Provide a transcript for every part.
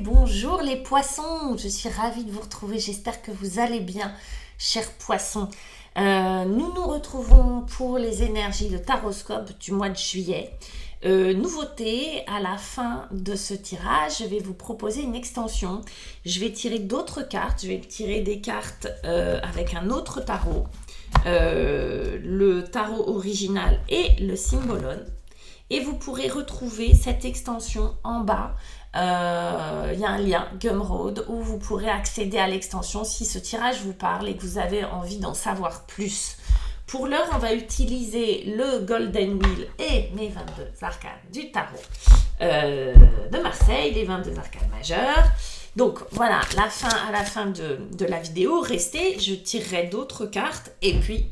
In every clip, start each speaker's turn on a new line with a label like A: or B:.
A: bonjour les poissons, je suis ravie de vous retrouver, j'espère que vous allez bien, chers poissons. Nous nous retrouvons pour les énergies de Taroscope du mois de juillet. Nouveauté, à la fin de ce tirage, je vais vous proposer une extension. Je vais tirer d'autres cartes, je vais tirer des cartes avec un autre tarot, le tarot original et le Symbolone. Et vous pourrez retrouver cette extension en bas. Il y a un lien Gumroad où vous pourrez accéder à l'extension si ce tirage vous parle et que vous avez envie d'en savoir plus. Pour l'heure, on va utiliser le Golden Wheel et mes 22 arcanes du tarot de Marseille, les 22 arcanes majeurs. Donc voilà, à la fin de la vidéo, restez, je tirerai d'autres cartes et puis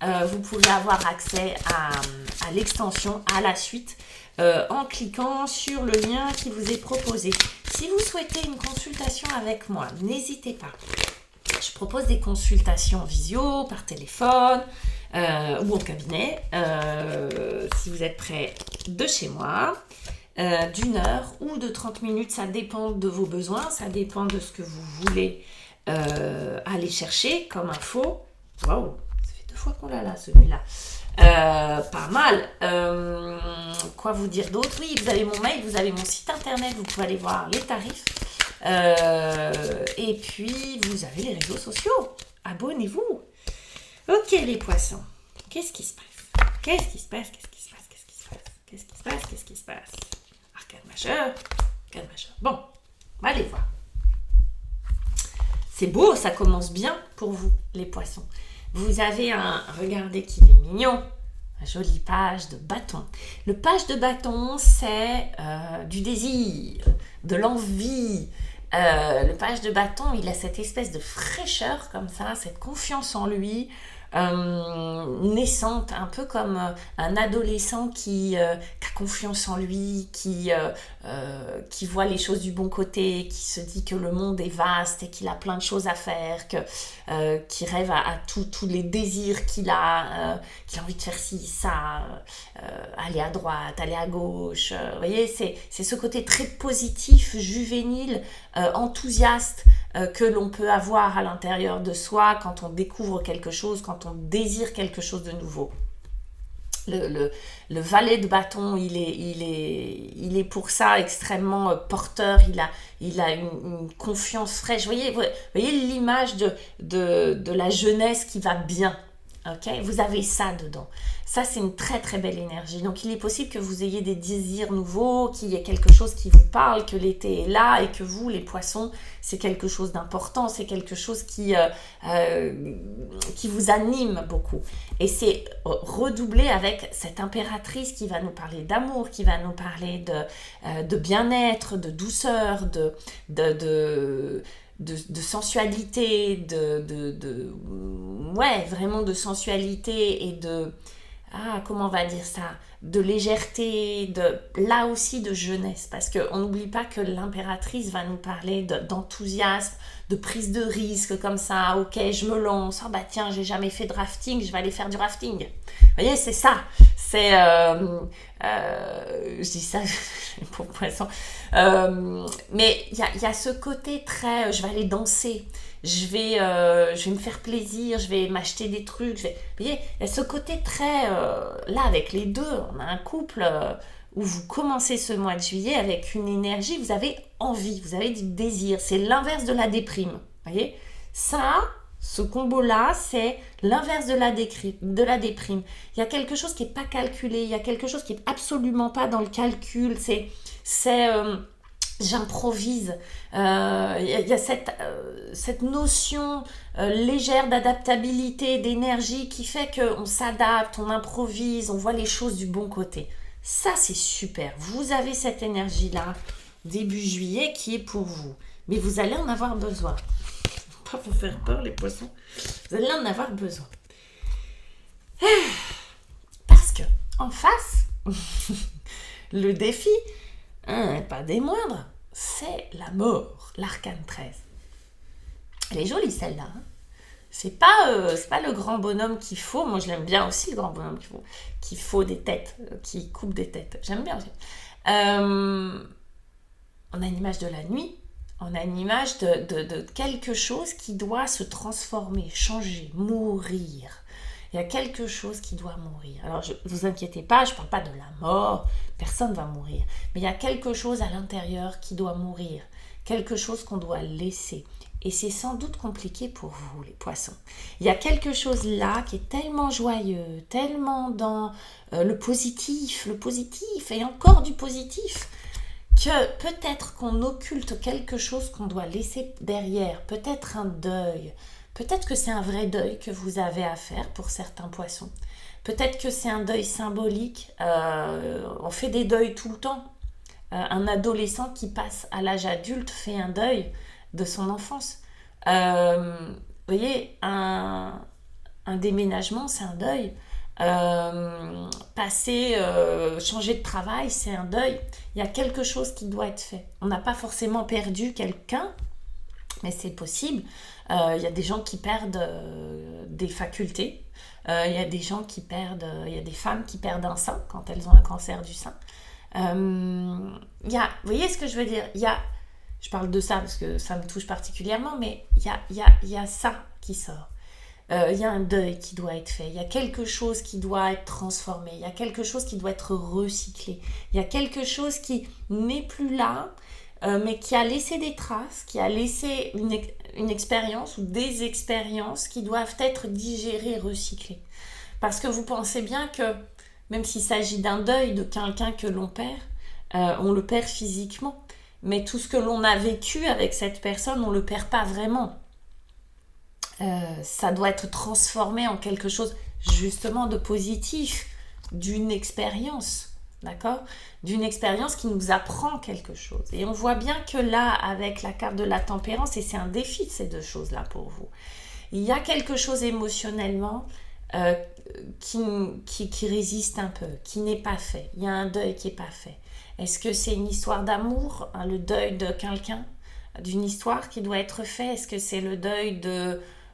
A: vous pourrez avoir accès à l'extension à la suite en cliquant sur le lien qui vous est proposé. Si vous souhaitez une consultation avec moi, n'hésitez pas. Je propose des consultations visio, par téléphone ou en cabinet, si vous êtes près de chez moi, d'une heure ou de 30 minutes, ça dépend de vos besoins, ça dépend de ce que vous voulez aller chercher comme info. Waouh, ça fait 2 fois qu'on l'a là, celui-là. Pas mal. Quoi vous dire d'autre? Oui, vous avez mon mail, vous avez mon site internet, vous pouvez aller voir les tarifs. Et puis, vous avez les réseaux sociaux. Abonnez-vous. Ok, les poissons. Qu'est-ce qui se passe? Qu'est-ce qui se passe? Qu'est-ce qui se passe? Qu'est-ce qui se passe? Qu'est-ce qui se passe? Qu'est-ce qui se passe? Arcane majeur. Arcane majeur. Bon, on va aller voir. C'est beau, ça commence bien pour vous, les poissons. Vous avez regardez qu'il est mignon, un joli page de bâton. Le page de bâton, c'est du désir, de l'envie. Le page de bâton, il a cette espèce de fraîcheur comme ça, cette confiance en lui, naissante, un peu comme un adolescent qui a confiance en lui, qui voit les choses du bon côté, qui se dit que le monde est vaste et qu'il a plein de choses à faire, qui rêve à tous les désirs qu'il a envie de faire ci, ça, aller à droite, aller à gauche. Vous voyez, c'est ce côté très positif, juvénile, enthousiaste, que l'on peut avoir à l'intérieur de soi quand on découvre quelque chose, quand on désire quelque chose de nouveau. Le valet de bâton, il est pour ça extrêmement porteur, il a une confiance fraîche. Vous voyez l'image de la jeunesse qui va bien. Okay, vous avez ça dedans. Ça, c'est une très très belle énergie. Donc, il est possible que vous ayez des désirs nouveaux, qu'il y ait quelque chose qui vous parle, que l'été est là et que vous, les poissons, c'est quelque chose d'important, c'est quelque chose qui vous anime beaucoup. Et c'est redoublé avec cette impératrice qui va nous parler d'amour, qui va nous parler de bien-être, de douceur, de sensualité, vraiment de sensualité et comment on va dire ça, de légèreté, là aussi de jeunesse, parce qu'on n'oublie pas que l'impératrice va nous parler d'enthousiasme, de prise de risque comme ça. Ok, je me lance, tiens, j'ai jamais fait de rafting, je vais aller faire du rafting. Vous voyez, c'est ça, c'est je dis ça pour poisson, mais il y a ce côté très je vais aller danser, je vais me faire plaisir, je vais m'acheter des trucs, vous voyez, il y a ce côté très là avec les deux, on a un couple où vous commencez ce mois de juillet avec une énergie, vous avez envie, vous avez du désir, c'est l'inverse de la déprime, vous voyez, ça. Ce combo-là, c'est l'inverse de la déprime. Il y a quelque chose qui n'est pas calculé, il y a quelque chose qui n'est absolument pas dans le calcul, j'improvise. Il y a cette notion légère d'adaptabilité, d'énergie qui fait qu'on s'adapte, on improvise, on voit les choses du bon côté. Ça, c'est super. Vous avez cette énergie-là, début juillet, qui est pour vous. Mais vous allez en avoir besoin. Pas vous faire peur, les poissons. Vous allez en avoir besoin. Parce que, en face, le défi, pas des moindres, c'est la mort, l'arcane 13. Elle est jolie, celle-là. C'est pas le grand bonhomme qu'il faut. Moi, je l'aime bien aussi, le grand bonhomme qu'il faut des têtes, qui coupe des têtes. J'aime bien aussi. On a une image de la nuit, On a une image de quelque chose qui doit se transformer, changer, mourir. Il y a quelque chose qui doit mourir. Alors, ne vous inquiétez pas, je ne parle pas de la mort, personne ne va mourir. Mais il y a quelque chose à l'intérieur qui doit mourir, quelque chose qu'on doit laisser. Et c'est sans doute compliqué pour vous, les poissons. Il y a quelque chose là qui est tellement joyeux, tellement dans le positif, et encore du positif, que peut-être qu'on occulte quelque chose qu'on doit laisser derrière, peut-être un deuil, peut-être que c'est un vrai deuil que vous avez à faire pour certains poissons, peut-être que c'est un deuil symbolique, on fait des deuils tout le temps. Un adolescent qui passe à l'âge adulte fait un deuil de son enfance. Vous voyez, un déménagement, c'est un deuil. Changer de travail, c'est un deuil. Il y a quelque chose qui doit être fait. On n'a pas forcément perdu quelqu'un, mais c'est possible. Il y a des gens qui perdent des facultés. Il y a des gens qui perdent... il y a des femmes qui perdent un sein quand elles ont un cancer du sein. Vous voyez ce que je veux dire? Je parle de ça parce que ça me touche particulièrement, mais il y a ça qui sort. Il y a un deuil qui doit être fait, il y a quelque chose qui doit être transformé, il y a quelque chose qui doit être recyclé, il y a quelque chose qui n'est plus là, mais qui a laissé des traces, qui a laissé une expérience ou des expériences qui doivent être digérées, recyclées. Parce que vous pensez bien que, même s'il s'agit d'un deuil de quelqu'un que l'on perd, on le perd physiquement. Mais tout ce que l'on a vécu avec cette personne, on ne le perd pas vraiment. Ça doit être transformé en quelque chose justement de positif, d'une expérience, d'accord? D'une expérience qui nous apprend quelque chose. Et on voit bien que là, avec la carte de la tempérance, et c'est un défi de ces deux choses-là pour vous, il y a quelque chose émotionnellement qui résiste un peu, qui n'est pas fait. Il y a un deuil qui n'est pas fait. Est-ce que c'est une histoire d'amour, le deuil de quelqu'un, d'une histoire qui doit être faite? Est-ce que c'est le deuil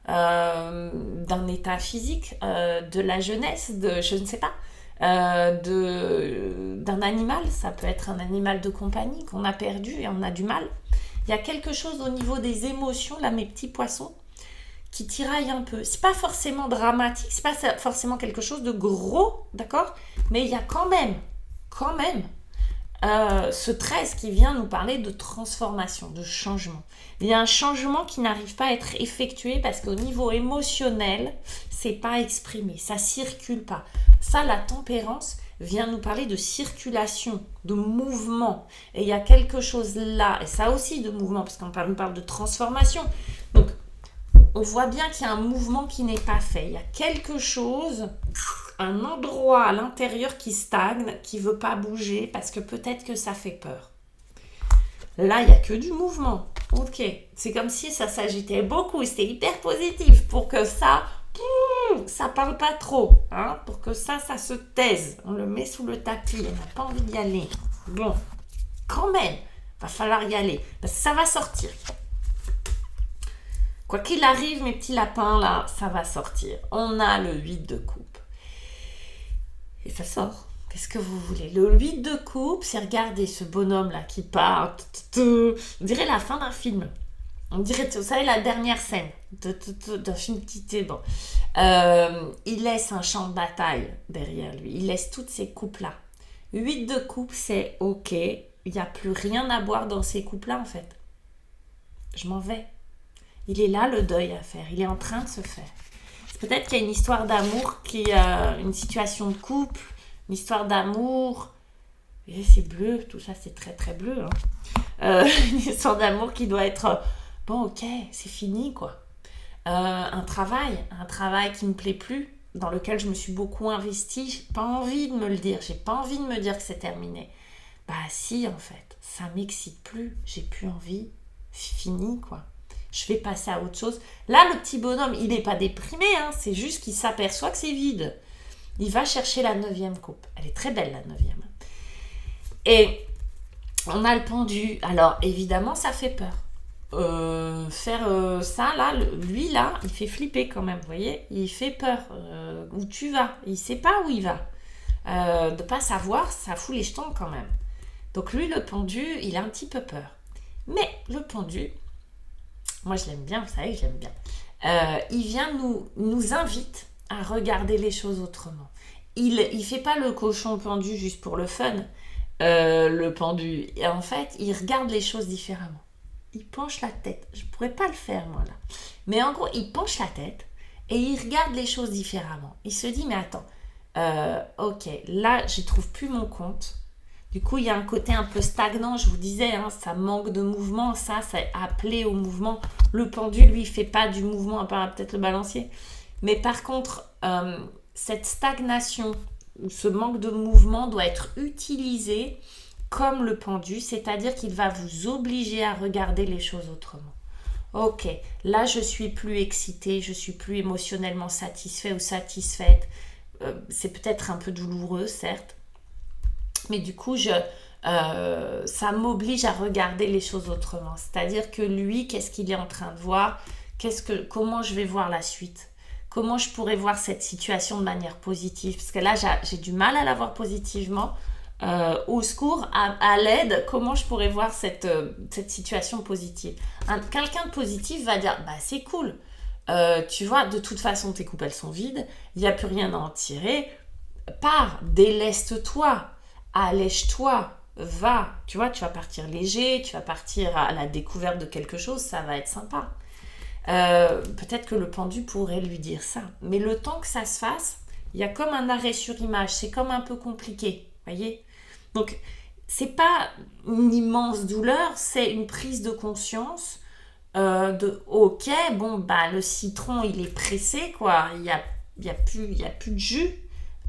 A: d'un état physique, de la jeunesse, je ne sais pas, d'un animal? Ça peut être un animal de compagnie qu'on a perdu et on a du mal. Il y a quelque chose au niveau des émotions, là, mes petits poissons, qui tiraille un peu. C'est pas forcément dramatique, c'est pas forcément quelque chose de gros, d'accord? Mais il y a quand même ce 13 qui vient nous parler de transformation, de changement. Il y a un changement qui n'arrive pas à être effectué parce qu'au niveau émotionnel, c'est pas exprimé, ça circule pas. Ça, la tempérance vient nous parler de circulation, de mouvement. Et il y a quelque chose là, et ça aussi de mouvement, parce qu'on nous parle de transformation. Donc, on voit bien qu'il y a un mouvement qui n'est pas fait. Il y a quelque chose, un endroit à l'intérieur qui stagne, qui ne veut pas bouger, parce que peut-être que ça fait peur. Là, il n'y a que du mouvement. Ok, c'est comme si ça s'agitait beaucoup, c'était hyper positif pour que ça parle pas trop, hein, pour que ça se taise. On le met sous le tapis, on n'a pas envie d'y aller. Bon, quand même, va falloir y aller, parce que ça va sortir. Quoi qu'il arrive, mes petits lapins, là, ça va sortir. On a le 8 de coupe. Et ça sort. Qu'est-ce que vous voulez? Le 8 de coupe, c'est regarder ce bonhomme-là qui part. On dirait la fin d'un film. On dirait, vous savez, la dernière scène d'un film tité. Bon. Il laisse un champ de bataille derrière lui. Il laisse toutes ces coupes-là. 8 de coupe, c'est OK. Il n'y a plus rien à boire dans ces coupes-là, en fait. Je m'en vais. Il est là, le deuil à faire. Il est en train de se faire. C'est peut-être qu'il y a une histoire d'amour, une situation de couple, une histoire d'amour. Et c'est bleu, tout ça, c'est très, très bleu. Hein. Une histoire d'amour qui doit être... Bon, ok, c'est fini, quoi. Un travail qui me plaît plus, dans lequel je me suis beaucoup investie. J'ai pas envie de me le dire. J'ai pas envie de me dire que c'est terminé. Bah si, en fait. Ça m'excite plus. J'ai plus envie. C'est fini, quoi. Je vais passer à autre chose. Là, le petit bonhomme, il n'est pas déprimé, hein, c'est juste qu'il s'aperçoit que c'est vide. Il va chercher la 9e coupe. Elle est très belle, la 9e. Et on a le pendu. Alors, évidemment, ça fait peur. Faire ça, là, lui, là, il fait flipper quand même, vous voyez? Il fait peur. Où tu vas? Il ne sait pas où il va. De ne pas savoir, ça fout les jetons quand même. Donc lui, le pendu, il a un petit peu peur. Mais le pendu, moi je l'aime bien, vous savez que j'aime bien. Il vient nous invite à regarder les choses autrement. Il fait pas le cochon pendu juste pour le fun, le pendu. Et en fait, il regarde les choses différemment. Il penche la tête. Je pourrais pas le faire, moi, là. Mais en gros, il penche la tête et il regarde les choses différemment. Il se dit, mais attends, ok, là, je trouve plus mon compte. Du coup, il y a un côté un peu stagnant, je vous disais, hein, ça manque de mouvement, ça appelé au mouvement. Le pendu, lui, il fait pas du mouvement, à part peut-être le balancier. Mais par contre, cette stagnation ou ce manque de mouvement doit être utilisé comme le pendu, c'est-à-dire qu'il va vous obliger à regarder les choses autrement. Ok, là je suis plus excitée, je suis plus émotionnellement satisfait ou satisfaite. C'est peut-être un peu douloureux, certes, mais du coup ça m'oblige à regarder les choses autrement. C'est-à-dire que lui, qu'est-ce qu'il est en train de voir? Comment je vais voir la suite? Comment je pourrais voir cette situation de manière positive? Parce que là, j'ai du mal à la voir positivement. Au secours, à l'aide, comment je pourrais voir cette situation positive? Quelqu'un de positif va dire, bah c'est cool, tu vois, de toute façon tes coupes elles sont vides, il n'y a plus rien à en tirer, pars, déleste-toi, allège-toi, va, tu vois, tu vas partir léger, tu vas partir à la découverte de quelque chose, ça va être sympa. Peut-être que le pendu pourrait lui dire ça, mais le temps que ça se fasse, il y a comme un arrêt sur image, c'est comme un peu compliqué, voyez. Donc, c'est pas une immense douleur, c'est une prise de conscience de ok, bon, bah, le citron, il est pressé, quoi, il y a plus de jus,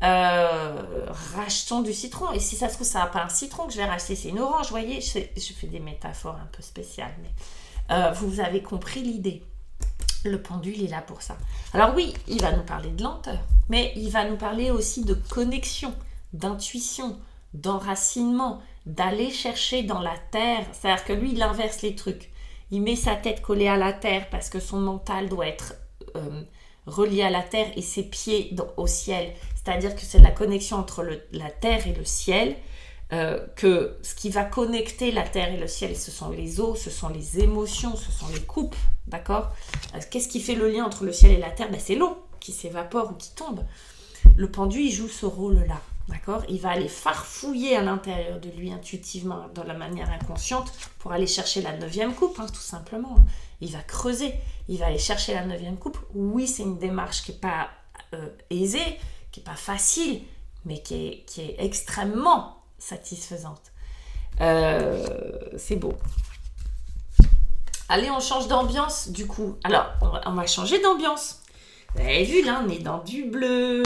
A: rachetons du citron. Et si ça se trouve, ça n'a pas un citron que je vais racheter, c'est une orange, voyez, je fais des métaphores un peu spéciales, mais vous avez compris l'idée. Le pendu, il est là pour ça. Alors oui, il va nous parler de lenteur, mais il va nous parler aussi de connexion, d'intuition, d'enracinement, d'aller chercher dans la terre. C'est-à-dire que lui, il inverse les trucs. Il met sa tête collée à la terre parce que son mental doit être relié à la terre et ses pieds au ciel. C'est-à-dire que c'est la connexion entre la terre et le ciel. Que ce qui va connecter la terre et le ciel, ce sont les eaux, ce sont les émotions, ce sont les coupes, d'accord? Qu'est-ce qui fait le lien entre le ciel et la terre? C'est l'eau qui s'évapore ou qui tombe. Le pendu, il joue ce rôle-là, d'accord? Il va aller farfouiller à l'intérieur de lui intuitivement, dans la manière inconsciente, pour aller chercher la 9e coupe, tout simplement. Il va creuser, il va aller chercher la 9e coupe. Oui, c'est une démarche qui n'est pas aisée, qui n'est pas facile, mais qui est extrêmement satisfaisante. C'est beau. Allez, on change d'ambiance du coup. Alors, on va changer d'ambiance. Vous avez vu, là, on est dans du bleu.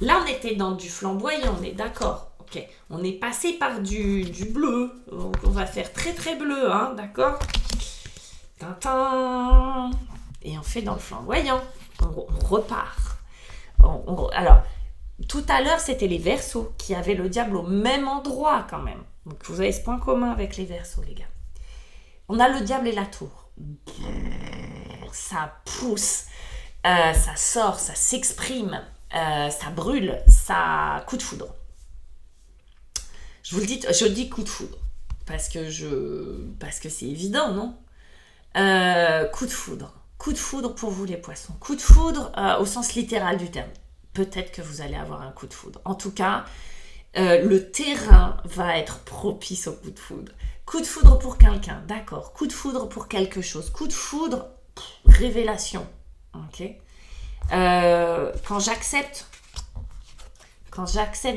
A: Là, on était dans du flamboyant, on est d'accord. Ok, on est passé par du bleu. Donc, on va faire très très bleu, d'accord. Tintin. Et on fait dans le flamboyant. On repart. Alors, tout à l'heure, c'était les Verseaux qui avaient le diable au même endroit quand même. Donc, vous avez ce point commun avec les Verseaux, les gars. On a le diable et la tour. Ça pousse, ça sort, ça s'exprime, ça brûle, ça coup de foudre. Je vous le dis, je dis coup de foudre parce que c'est évident, non? Coup de foudre. Coup de foudre pour vous les poissons. Coup de foudre au sens littéral du terme. Peut-être que vous allez avoir un coup de foudre. En tout cas, le terrain va être propice au coup de foudre. Coup de foudre pour quelqu'un, d'accord. Coup de foudre pour quelque chose. Coup de foudre, révélation. Ok. Quand j'accepte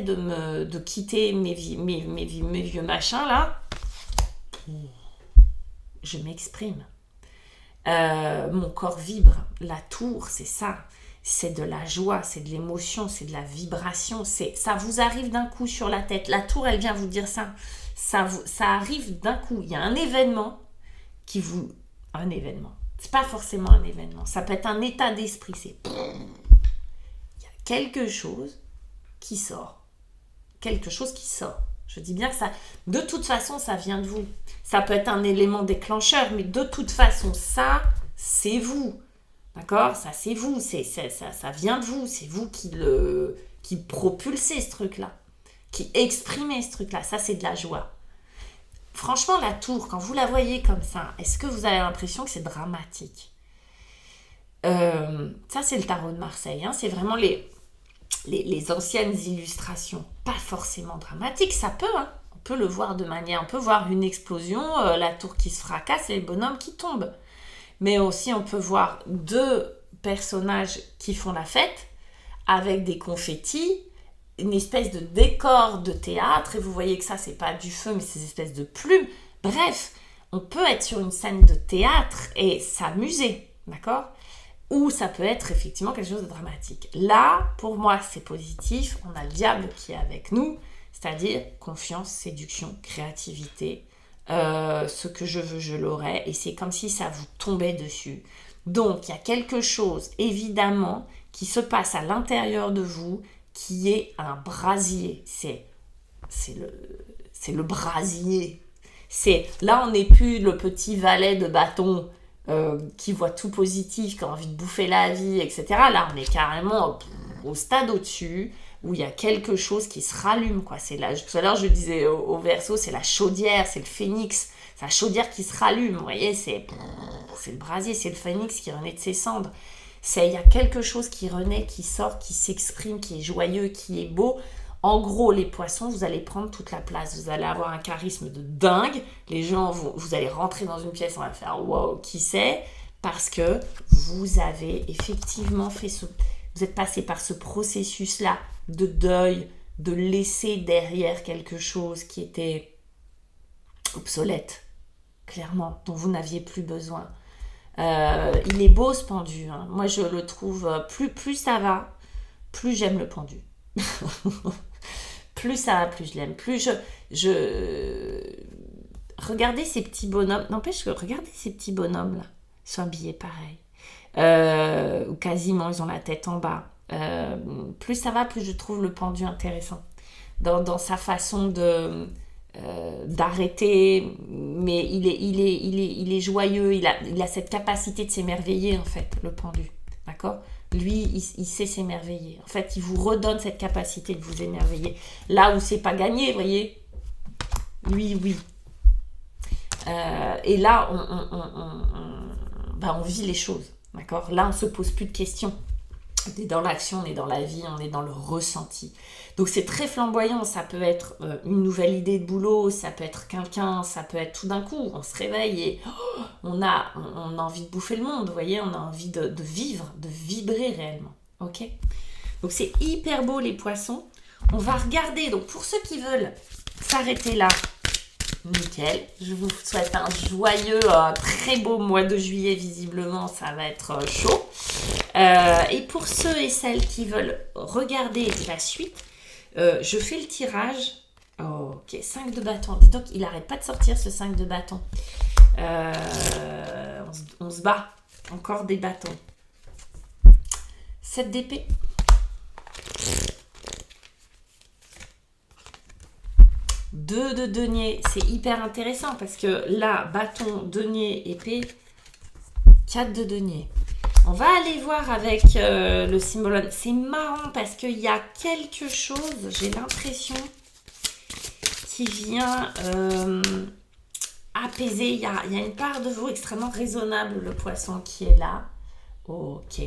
A: de quitter mes vieux machins là, je m'exprime. Mon corps vibre. La tour, c'est ça. C'est de la joie, c'est de l'émotion, c'est de la vibration. Ça vous arrive d'un coup sur la tête. La tour, elle vient vous dire ça. Ça arrive d'un coup. Il y a un événement Un événement. C'est pas forcément un événement. Ça peut être un état d'esprit. Il y a quelque chose qui sort. Quelque chose qui sort. Je dis bien que ça... De toute façon, ça vient de vous. Ça peut être un élément déclencheur, mais de toute façon, ça, c'est vous. D'accord? Ça, c'est vous. Ça vient de vous. C'est vous qui propulsez ce truc-là. Qui exprimez ce truc-là. Ça, c'est de la joie. franchement, la tour, quand vous la voyez comme ça, est-ce que vous avez l'impression que c'est dramatique? Ça, c'est le tarot de Marseille. Hein. C'est vraiment les anciennes illustrations. Pas forcément dramatiques, ça peut. Hein. On peut le voir de manière... On peut voir une explosion, la tour qui se fracasse et le bonhomme qui tombe. Mais aussi, on peut voir deux personnages qui font la fête avec des confettis, une espèce de décor de théâtre, et vous voyez que ça, c'est pas du feu, mais c'est des espèces de plumes. Bref, on peut être sur une scène de théâtre et s'amuser, d'accord? Ou ça peut être effectivement quelque chose de dramatique. Là, pour moi, c'est positif. On a le diable qui est avec nous, c'est-à-dire confiance, séduction, créativité. Ce que je veux, je l'aurai. Et c'est comme si ça vous tombait dessus. Donc, il y a quelque chose, évidemment, qui se passe à l'intérieur de vous, qui est un brasier. C'est le brasier. Là, on n'est plus le petit valet de bâton qui voit tout positif, qui a envie de bouffer la vie, etc. Là, on est carrément au stade au-dessus, où il y a quelque chose qui se rallume, quoi. Tout à l'heure, je disais au Verseau, c'est la chaudière, c'est le phénix. C'est la chaudière qui se rallume, vous voyez, c'est le brasier, c'est le phénix qui renaît de ses cendres. Il y a quelque chose qui renaît, qui sort, qui s'exprime, qui est joyeux, qui est beau. En gros, les poissons, vous allez prendre toute la place. Vous allez avoir un charisme de dingue. Les gens, vous allez rentrer dans une pièce, on va faire « wow, qui c'est ?» Parce que vous avez effectivement vous êtes passé par ce processus-là de deuil, de laisser derrière quelque chose qui était obsolète, clairement, dont vous n'aviez plus besoin. Il est beau ce pendu, hein. Moi je le trouve, plus ça va, plus j'aime le pendu. Plus ça va, plus je l'aime. Plus regardez ces petits bonhommes, n'empêche que regardez ces petits bonhommes là, ils sont habillés pareil, ou quasiment ils ont la tête en bas. Plus ça va, plus je trouve le pendu intéressant dans sa façon d'arrêter, mais il est joyeux, il a cette capacité de s'émerveiller en fait, le pendu, d'accord? Lui, il sait s'émerveiller. En fait, il vous redonne cette capacité de vous émerveiller. Là où c'est pas gagné, vous voyez, lui, oui. Et là, on vit les choses, d'accord? Là, on se pose plus de questions. On est dans l'action, on est dans la vie, on est dans le ressenti. Donc c'est très flamboyant, ça peut être une nouvelle idée de boulot, ça peut être quelqu'un, ça peut être tout d'un coup, on se réveille et on a envie de bouffer le monde, vous voyez, on a envie de vivre, de vibrer réellement, ok? Donc c'est hyper beau les poissons. On va regarder, donc pour ceux qui veulent s'arrêter là, nickel, je vous souhaite un joyeux, très beau mois de juillet, visiblement ça va être chaud. Et pour ceux et celles qui veulent regarder la suite, je fais le tirage. Oh, ok, 5 de bâton. Dis donc, il n'arrête pas de sortir ce 5 de bâton. On se bat. Encore des bâtons. 7 d'épée. 2 de denier. C'est hyper intéressant parce que là, bâton, denier, épée. 4 de denier. On va aller voir avec le cymbalum. C'est marrant parce qu'il y a quelque chose, j'ai l'impression, qui vient apaiser. Il y a une part de vous extrêmement raisonnable, le poisson qui est là. Ok.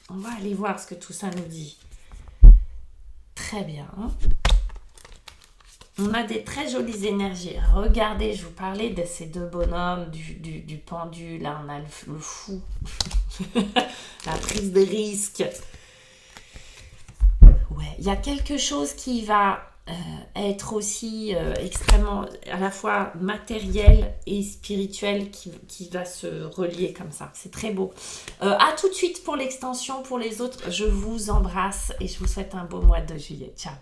A: On va aller voir ce que tout ça nous dit. Très bien. On a des très jolies énergies. Regardez, je vous parlais de ces deux bonhommes, du pendu. Là, on a le fou. La prise de risque. Ouais, il y a quelque chose qui va être aussi extrêmement, à la fois matériel et spirituel, qui va se relier comme ça. C'est très beau. À tout de suite pour l'extension. Pour les autres, je vous embrasse et je vous souhaite un beau mois de juillet. Ciao.